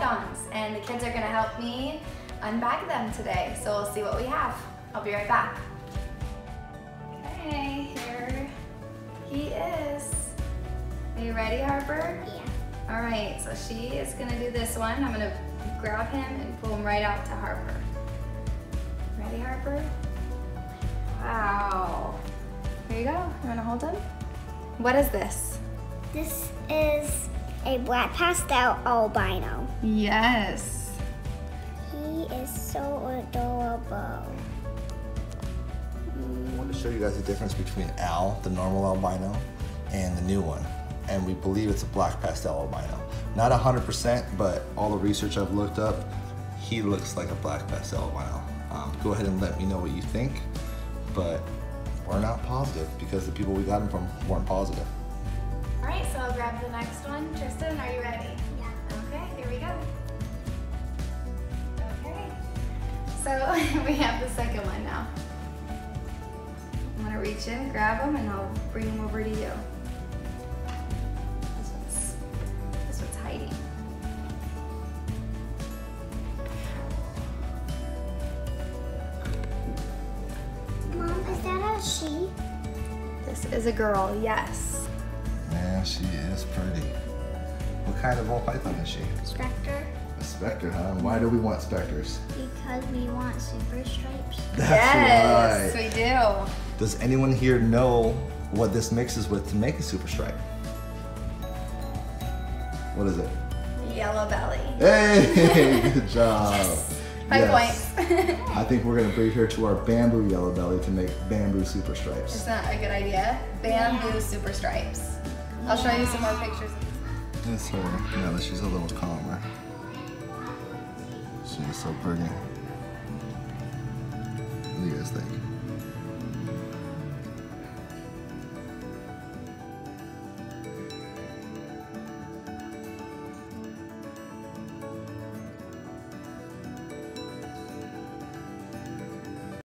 pythons, and the kids are gonna help me unbag them today. So we'll see what we have. I'll be right back. Okay, here he is. Are you ready, Harper? Yeah. All right, so she is gonna do this one. I'm gonna grab him and pull him right out to Harper. Ready, Harper? Wow. Here you go. You wanna hold him? What is this? This is a black pastel albino. Yes. He is so adorable. I want to show you guys the difference between Al, the normal albino, and the new one. And we believe it's a black pastel albino. Not 100%, but all the research I've looked up, he looks like a black pastel albino. Go ahead and let me know what you think, but we're not positive because the people we got him from weren't positive. All right, so I'll grab the next one. Tristan, are you ready? Yeah. Okay, here we go. Okay, so we have the second one now. I'm gonna reach in, grab him, and I'll bring him over to you. This one's hiding. Mom, is that a she? This is a girl, yes. Man, she is pretty. What kind of ball python is she? Spectre. A spectre, huh? Why do we want specters? Because we want super stripes. That's Yes, right. we do. Does anyone here know what this mixes with to make a super stripe? What is it? Yellow belly. Hey, good job. Yes. 5 points. I think we're gonna breed her to our bamboo yellow belly to make bamboo super stripes. Isn't that a good idea? Bamboo Yeah. super stripes. I'll show you some more pictures. That's her. Yeah, she's a little calmer. She's so pretty. What do you guys think?